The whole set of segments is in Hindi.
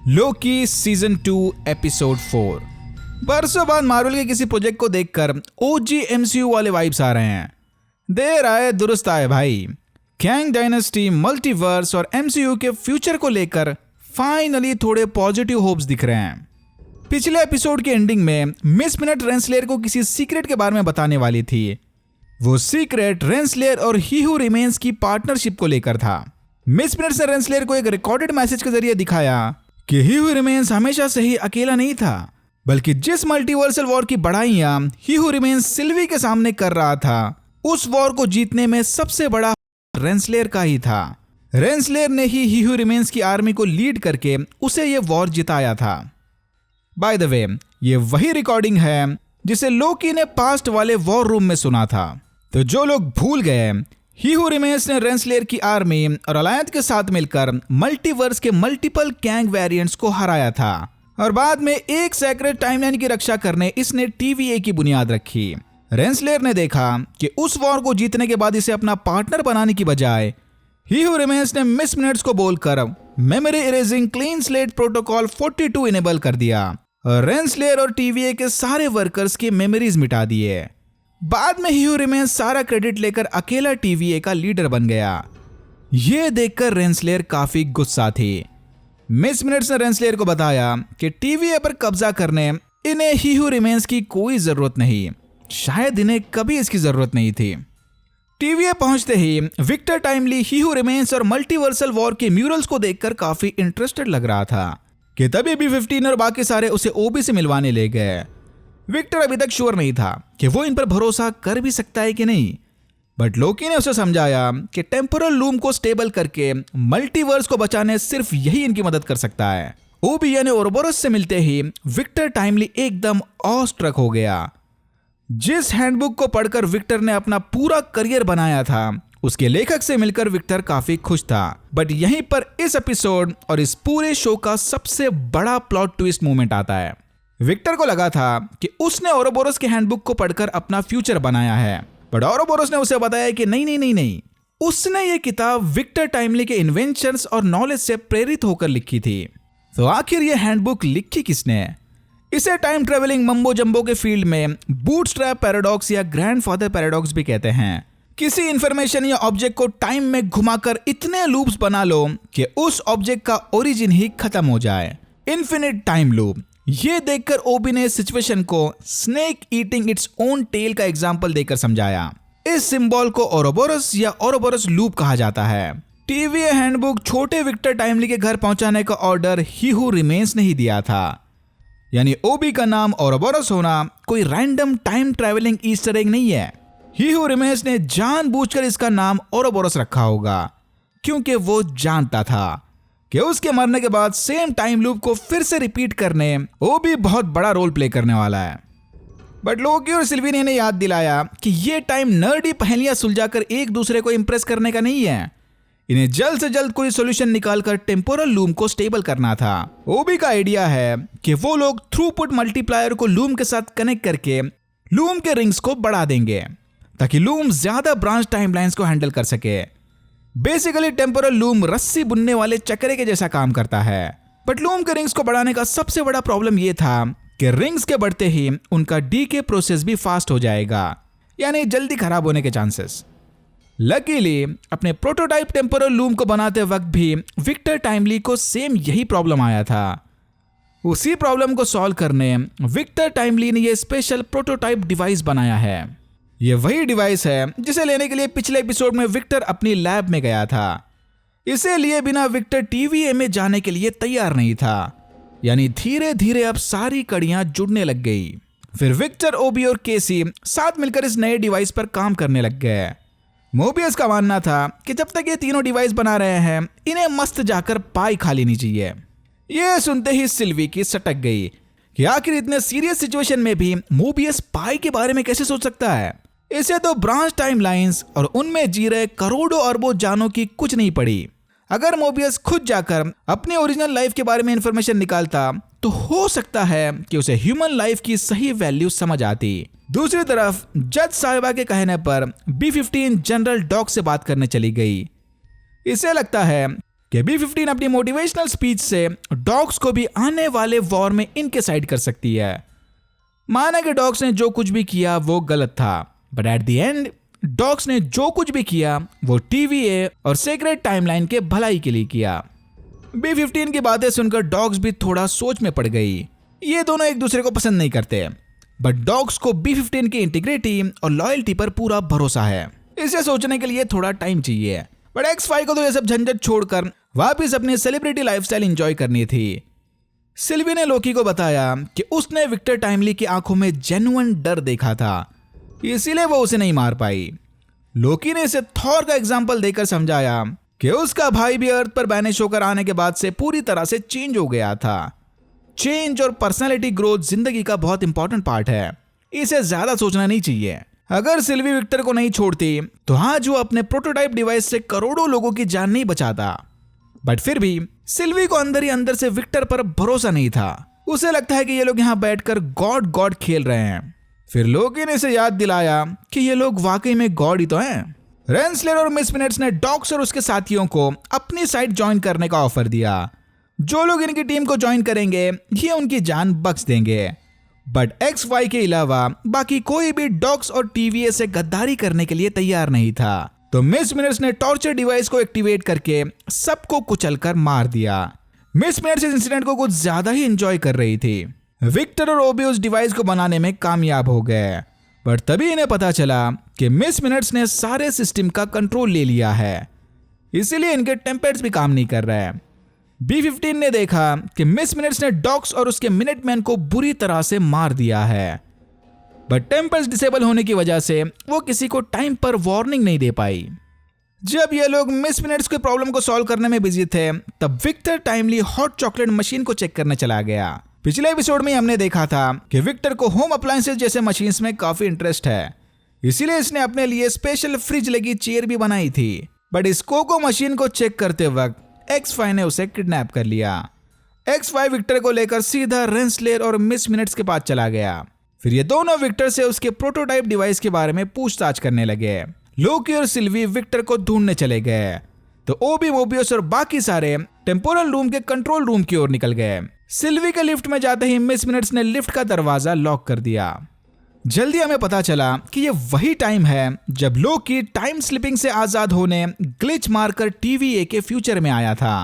Loki season 2 episode 4। बरसों बाद मार्वल के किसी प्रोजेक्ट को देखकर ओजी एमसीयू वाले वाइब्स आ रहे हैं। देर आए दुरुस्त आए भाई। कैंग डायनेस्टी, मल्टीवर्स और एमसीयू के फ्यूचर को लेकर फाइनली थोड़े पॉजिटिव होप्स दिख रहे हैं। पिछले एपिसोड के एंडिंग में मिस मिनट रेंसलेयर को किसी सीक्रेट के बारे में बताने वाली थी। वो सीक्रेट रेंसलेयर और ही हू रिमेन्स की पार्टनरशिप को लेकर था। मिस मिनट ने रेंसलेयर को एक रिकॉर्डेड मैसेज के जरिए दिखाया कि ही हू रिमेन्स हमेशा से ही अकेला नहीं था, बल्कि जिस मल्टीवर्सल वॉर की बढ़ाइयां ही हू रिमेन्स सिल्वी के सामने कर रहा था, उस वॉर को जीतने में सबसे बड़ा रेंसलेयर का ही था। रेंसलेयर ने ही हू रिमेन्स की आर्मी को लीड करके उसे ये वॉर जिताया था। बाय द वे, ये वही रिकॉर्डिंग है जिसे लोकी ने पास्ट वाले वॉर रूम में सुना था। तो जो लोग भूल गए, ही हू रिमेन्स ने रेंसलेयर की आर्मी और अलायंस के साथ मिलकर मल्टीवर्स के मल्टीपल कैंग वेरिएंट्स को हराया था और बाद में एक सेक्रेट टाइमलाइन की रक्षा करने इसने टीवीए की बुनियाद रखी। रेंसलेयर ने देखा कि उस वॉर को जीतने के बाद इसे अपना पार्टनर बनाने की बजाय ही हू रिमेन्स ने मिस मिनट्स को बोलकर memory erasing clean slate protocol 42 enable कर दिया और रेंसलेयर और टीवीए के सारे वर्कर्स की मेमोरीज मिटा दिए। बाद में ही हू रिमेन्स सारा क्रेडिट लेकर अकेला टीवीए का लीडर बन गया। यह देखकर रेंसलेयर काफी गुस्सा थी। मिस मिनट्स ने रेंसलेयर को बताया कि टीवीए पर कब्जा करने इन्हें ही हू रिमेन्स की कोई जरूरत नहीं, शायद इन्हें कभी इसकी जरूरत नहीं थी। टीवीए पहुंचते ही विक्टर टाइमली ही हू रिमेन्स और मल्टीवर्सल वॉर के म्यूरल्स को देखकर काफी इंटरेस्टेड लग रहा था कि तभी B-15 और बाकी सारे उसे ओबी से मिलवाने ले गए। विक्टर अभी तक श्योर नहीं था कि वो इन पर भरोसा कर भी सकता है कि नहीं, बट लोकी ने उसे समझाया कि टेम्पोरल लूम को स्टेबल करके मल्टीवर्स को बचाने सिर्फ यही इनकी मदद कर सकता है। ओबी यानी ओरोबोरस से मिलते ही विक्टर टाइमली एकदम ऑस्ट्रक हो गया। जिस हैंडबुक को पढ़कर विक्टर ने अपना पूरा करियर बनाया था, उसके लेखक से मिलकर विक्टर काफी खुश था। बट यहीं पर इस एपिसोड और इस पूरे शो का सबसे बड़ा प्लॉट ट्विस्ट मोमेंट आता है। विक्टर को लगा था कि उसने ओरोबोरस के हैंडबुक को पढ़कर अपना फ्यूचर बनाया है, बट ओरोबोरस ने उसे बताया कि नहीं, उसने ये किताब विक्टर टाइमली के इन्वेंशंस और नॉलेज से प्रेरित होकर लिखी थी। तो आखिर ये हैंडबुक लिखी किसने? इसे टाइम ट्रेवलिंग मम्बो जंबो के फील्ड में बूटस्ट्रैप पैराडॉक्स या ग्रैंडफादर पैराडॉक्स भी कहते हैं। किसी इंफॉर्मेशन या ऑब्जेक्ट को टाइम में घुमाकर इतने लूप्स बना लो कि उस ऑब्जेक्ट का ओरिजिन ही खत्म हो जाए। Infinite time loop. ये देखकर ओबी ने सिचुएशन को snake eating its own tail का एग्जांपल देकर समझाया। इस सिंबल को ओरोबोरस या ओरोबोरस लूप कहा जाता है। टीवीए हैंडबुक छोटे विक्टर टाइमली के घर पहुंचाने का ऑर्डर ही हू रिमेन्स ने ही दिया था। यानी ओबी का नाम ओरोबोरस होना कोई random time travelling Easter egg नहीं है। ही हू रिमेन्स ने जानबूझकर इसका नाम ओरोबोरस रखा होगा, क्योंकि वो जानता था कि उसके मरने के बाद सेम टाइम लूप को फिर से रिपीट करने ओबी बहुत बड़ा रोल प्ले करने वाला है। बट लोकी और सिल्वी ने इन्हें याद दिलाया कि ये टाइम नर्डी पहेलियां सुलझाकर एक दूसरे को इंप्रेस करने का नहीं है। इन्हें जल्द से जल्द कोई सॉल्यूशन निकालकर टेम्पोरल लूम को स्टेबल करना था। ओबी का आइडिया है कि वो लोग थ्रूपुट मल्टीप्लायर को लूम के साथ कनेक्ट करके लूम के रिंग्स को बढ़ा देंगे ताकि लूम ज्यादा ब्रांच टाइमलाइंस को हैंडल कर सके। बेसिकली टेम्पोरल लूम रस्सी बुनने वाले चक्रे के जैसा काम करता है। बट लूम के रिंग्स को बढ़ाने का सबसे बड़ा प्रॉब्लम यह था कि रिंग्स के बढ़ते ही उनका डीके प्रोसेस भी फास्ट हो जाएगा, यानी जल्दी खराब होने के चांसेस। लकीली अपने प्रोटोटाइप टेम्पोरल लूम को बनाते वक्त भी विक्टर टाइमली को सेम यही प्रॉब्लम आया था। उसी प्रॉब्लम को सॉल्व करने विक्टर टाइमली ने यह स्पेशल प्रोटोटाइप डिवाइस बनाया है। ये वही डिवाइस है जिसे लेने के लिए पिछले एपिसोड में विक्टर अपनी लैब में गया था। इसे लिए बिना विक्टर टीवीए में जाने के लिए तैयार नहीं था। यानी धीरे धीरे अब सारी कड़ियां जुड़ने लग गई। फिर विक्टर, ओबी और केसी साथ मिलकर इस नए डिवाइस पर काम करने लग गए। मोबियस का मानना था कि जब तक ये तीनों डिवाइस बना रहे हैं, इन्हें मस्त जाकर पाई खा लेनी चाहिए। ये सुनते ही सिल्वी की सटक गई कि आखिर इतने सीरियस सिचुएशन में भी मोबियस पाई के बारे में कैसे सोच सकता है। इसे तो ब्रांच टाइमलाइंस और उनमें जी रहे करोड़ों अरबों जानों की कुछ नहीं पड़ी। अगर मोबियस खुद जाकर अपनी ओरिजिनल लाइफ के बारे में इंफॉर्मेशन निकालता तो हो सकता है कि उसे ह्यूमन लाइफ की सही वैल्यू समझ आती। दूसरी तरफ जज साहिबा के कहने पर B-15 जनरल डॉग से बात करने चली गई। इसे लगता है कि B-15 अपनी मोटिवेशनल स्पीच से डॉग्स को भी आने वाले वॉर में इनके साइड कर सकती है। माना कि डॉग्स ने जो कुछ भी किया वो गलत था, but at the end dogs ने जो कुछ भी किया वो TVA और सीक्रेट टाइमलाइन के भलाई के लिए किया। B-15 की बातें सुनकर डॉग्स भी थोड़ा सोच में पड़ गई। ये दोनों एक दूसरे को पसंद नहीं करते, बट डॉग्स को B-15 की इंटीग्रिटी और लॉयल्टी पर पूरा भरोसा है। इसे सोचने के लिए थोड़ा टाइम चाहिए, बट X5 को तो ये सब झंझट छोड़कर वापस अपनी सेलिब्रिटी लाइफस्टाइल एंजॉय करनी थी। सिल्वी ने लोकी को बताया कि उसने विक्टर टाइमली की आंखों में जेन्युइन डर देखा था, इसीलिए वो उसे नहीं मार पाई। लोकी ने इसे थॉर का एग्जाम्पल देकर समझाया कि उसका भाई भी अर्थ पर बैनिश होकर आने के बाद से पूरी तरह से चेंज हो गया था। चेंज और पर्सनालिटी ग्रोथ जिंदगी का बहुत इंपॉर्टेंट पार्ट है, इसे ज्यादा सोचना नहीं चाहिए। अगर सिल्वी विक्टर को नहीं छोड़ती तो आज वो अपने प्रोटोटाइप डिवाइस से करोड़ों लोगों की जान नहीं बचाता। बट फिर भी सिल्वी को अंदर ही अंदर से विक्टर पर भरोसा नहीं था। उसे लगता है कि ये लोग यहाँ बैठकर गॉड गॉड खेल रहे हैं। फिर लोकी ने इसे याद दिलाया कि ये लोग वाकई में गॉड ही तो हैं। रेंसलर और मिस मिनट्स ने डॉक्स और उसके साथियों को अपनी साइड ज्वाइन करने का ऑफर दिया। जो लोग इनकी टीम को ज्वाइन करेंगे ये उनकी जान बख्श देंगे। बट X5 के अलावा बाकी कोई भी डॉक्स और TVA से गद्दारी करने के लिए तैयार नहीं था। तो मिस मिनट्स ने टॉर्चर डिवाइस को एक्टिवेट करके सबको कुचलकर मार दिया। मिस मिनट्स इस इंसिडेंट को कुछ ज्यादा ही एंजॉय कर रही थी। विक्टर और ओबी उस डिवाइस को बनाने में कामयाब हो गए, पर तभी इन्हें पता चला कि मिस मिनट्स ने सारे सिस्टम का कंट्रोल ले लिया है, इसीलिए इनके टेम्पेट्स भी काम नहीं कर रहे। B-15 ने देखा कि मिस मिनट्स ने डॉक्स और उसके मिनटमैन को बुरी तरह से मार दिया है, बट टेम्पर्स डिसेबल होने की वजह से वो किसी को टाइम पर वार्निंग नहीं दे पाई। जब ये लोग मिस मिनट्स के प्रॉब्लम को सॉल्व करने में बिजी थे, तब Victor Timely hot chocolate machine को चेक करने चला गया। पिछले एपिसोड में हमने देखा था कि विक्टर को होम अप्लायंसेस जैसे मशीन्स में काफी इंटरेस्ट है, इसीलिए इसने अपने लिए स्पेशल फ्रिज लगी चेयर भी बनाई थी। बट इस कोको मशीन को चेक करते वक्त X5 ने उसे किडनैप कर लिया। X5 विक्टर को लेकर सीधा रेंसलर और मिस मिनट्स के पास चला गया। फिर ये दोनों विक्टर से उसके प्रोटोटाइप डिवाइस के बारे में पूछताछ करने लगे। लोकी और सिल्वी विक्टर को ढूंढने चले गए, तो ओबी मोबियस और बाकी सारे टेम्पोरल रूम के कंट्रोल रूम की ओर निकल गए। सिल्वी के लिफ्ट में जाते ही मिस मिनट्स ने लिफ्ट का दरवाजा लॉक कर दिया। जल्दी हमें पता चला कि ये वही टाइम है जब लोकी टाइम स्लिपिंग से आजाद होने ग्लिच मारकर TVA के फ्यूचर में आया था।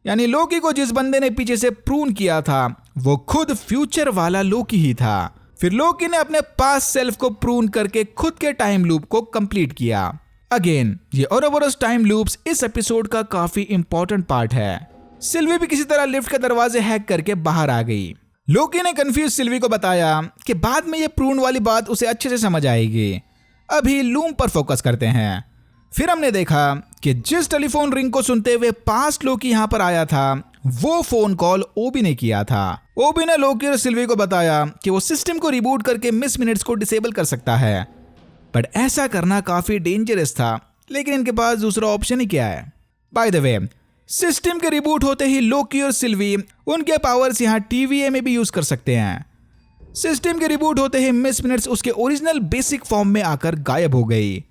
यानी लोकी को जिस बंदे ने पीछे से प्रून किया था वो खुद फ्यूचर वाला लोकी ही था। फिर लोकी ने अपने पास सेल्फ को प्रून करके खुद के टाइम लूप को कंप्लीट किया। अगेन ये ओरोबोरस टाइम लूप्स इस एपिसोड का काफी इंपॉर्टेंट पार्ट है। सिल्वी भी किसी तरह लिफ्ट के दरवाजे हैक करके बाहर आ गई। लोकी ने कंफ्यूज सिल्वी को बताया कि बाद में ये प्रून वाली बात उसे अच्छे से समझ आएगी। अभी लूम पर फोकस करते हैं। फिर हमने देखा कि जिस टेलीफोन रिंग को सुनते हुए पास्ट लोकी यहाँ पर आया था वो फोन कॉल ओबी ने किया था। ओबी ने लोकी और सिल्वी को बताया कि वो सिस्टम को रिबूट करके मिस मिनट्स को डिसेबल कर सकता है, बट ऐसा करना काफी डेंजरस था, लेकिन इनके पास दूसरा ऑप्शन ही क्या है। बाय द वे सिस्टम के रिबूट होते ही लोकी और सिल्वी उनके पावर्स यहाँ TVA में भी यूज कर सकते हैं। सिस्टम के रिबूट होते ही मिस मिनट्स उसके ओरिजिनल बेसिक फॉर्म में आकर गायब हो गई,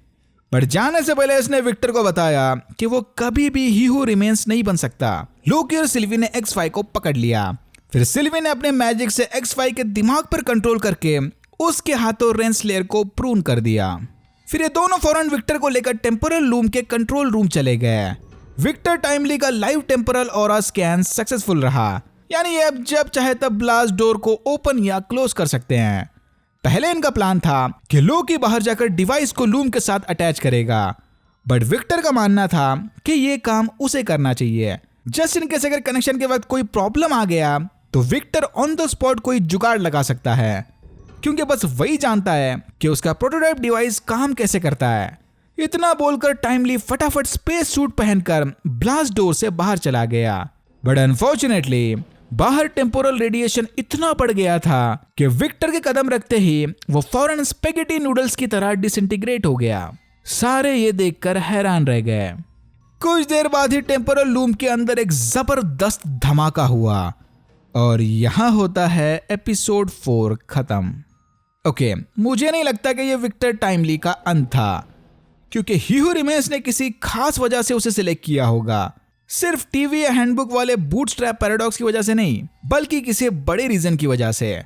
बट जाने से पहले इसने विक्टर को बताया कि वो कभी भी ही हू रिमेन्स नहीं बन सकता। लोकी और सिल्वी ने X5 को पकड़ लिया। फिर सिल्वी ने अपने मैजिक से X5 के दिमाग पर कंट्रोल करके उसके हाथों रेंसलेयर को प्रून कर दिया। फिर ये दोनों फौरन विक्टर को लेकर टेम्पोरल रूम के कंट्रोल रूम चले गए। विक्टर टाइमली का live temporal aura scan successful रहा, यानी ये अब जब चाहे तब ब्लास्ट डोर को ओपन या क्लोज कर सकते हैं। पहले इनका प्लान था कि लोकी बाहर जाकर डिवाइस को लूम के साथ अटैच करेगा, बट विक्टर का मानना था कि ये काम उसे करना चाहिए। जस्ट इन केस अगर कनेक्शन के वक्त कोई प्रॉब्लम आ गया तो विक्टर ऑन द स्पॉट कोई जुगाड़ लगा सकता है, क्योंकि बस वही जानता है कि उसका प्रोटोटाइप डिवाइस काम कैसे करता है। इतना बोलकर टाइमली फटाफट स्पेस सूट पहनकर ब्लास्ट डोर से बाहर चला गया, बट अनफॉर्चुनेटली बाहर टेम्पोरल रेडिएशन इतना बढ़ गया था कि विक्टर के कदम रखते ही वो फौरन स्पेगेटी नूडल्स की तरह डिसइंटीग्रेट हो गया। सारे ये देखकर हैरान रह गए। कुछ देर बाद ही टेम्पोरल लूम के अंदर एक जबरदस्त धमाका हुआ और यहां होता है एपिसोड 4 खत्म। ओके, मुझे नहीं लगता कि ये विक्टर टाइमली का अंत था, क्योंकि ही हू रिमेन्स ने किसी खास वजह से उसे सिलेक्ट किया होगा। सिर्फ टीवी या हैंडबुक वाले बूटस्ट्रैप पैराडॉक्स की वजह से नहीं, बल्कि किसी बड़े रीजन की वजह से।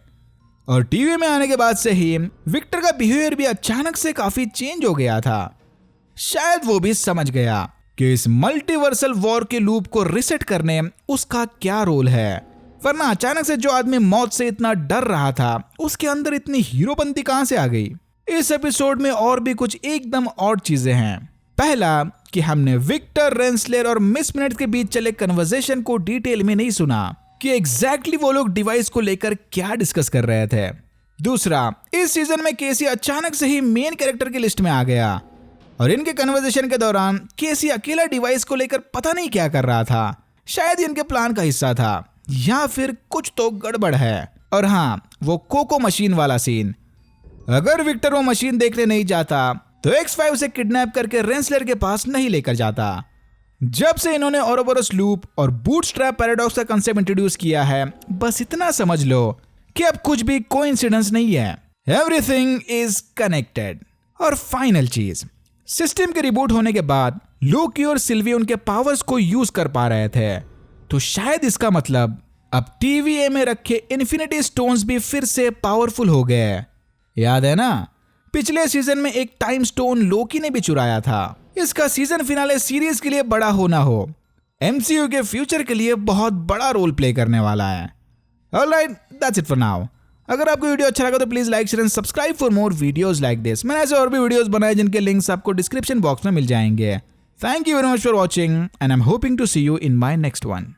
और टीवी में आने के बाद से ही विक्टर का बिहेवियर भी अचानक से काफी चेंज हो गया था। शायद वो भी समझ गया कि इस मल्टीवर्सल वॉर के लूप को रिसेट करने उसका क्या रोल है, वरना अचानक से जो आदमी मौत से इतना डर रहा था उसके अंदर इतनी हीरोपंती कहां से आ गई। इस एपिसोड में और भी कुछ एकदम ऑड चीजें हैं। पहला कि हमने विक्टर, रेंसलर और मिस मिनट के बीच चले कन्वर्सेशन को डिटेल में नहीं सुना कि एग्जैक्टली वो लोग डिवाइस को लेकर क्या डिस्कस कर रहे थे। दूसरा, इस सीजन में केसी अचानक से ही मेन कैरेक्टर की लिस्ट में आ गया और इनके कन्वर्सेशन के दौरान केसी अकेला डिवाइस को लेकर पता नहीं क्या कर रहा था। शायद इनके प्लान का हिस्सा था या फिर कुछ तो गड़बड़ है। और हाँ, वो कोको मशीन वाला सीन, अगर विक्टर वो मशीन देखने नहीं जाता तो X5 उसे किडनैप करके रेंसलर के पास नहीं लेकर जाता। जब से इन्होंने ओरोबोरस लूप और बूटस्ट्रैप पैराडॉक्स का कांसेप्ट इंट्रोड्यूस किया है, बस इतना समझ लो कि अब कुछ भी कोइंसिडेंस नहीं है, एवरीथिंग इज कनेक्टेड। और फाइनल चीज, सिस्टम के रिबूट होने के बाद लोकी और सिल्वी उनके पावर्स को यूज कर पा रहे थे, तो शायद इसका मतलब अब TVA में रखे इन्फिनिटी स्टोन्स भी फिर से पावरफुल हो गए। याद है ना, पिछले सीजन में एक टाइम स्टोन लोकी ने भी चुराया था। इसका सीजन फिनाले सीरीज के लिए बड़ा होना हो, MCU के फ्यूचर के लिए बहुत बड़ा रोल प्ले करने वाला है। Alright, that's it for now. अगर आपको वीडियो अच्छा लगा तो please like, share and subscribe for more videos like this. मैंने ऐसे और भी वीडियोस बनाए जिनके लिंक्स आपको डिस्क्रिप्शन बॉक्स में मिल जाएंगे। Thank you very much for watching and I am hoping to see you in my next one.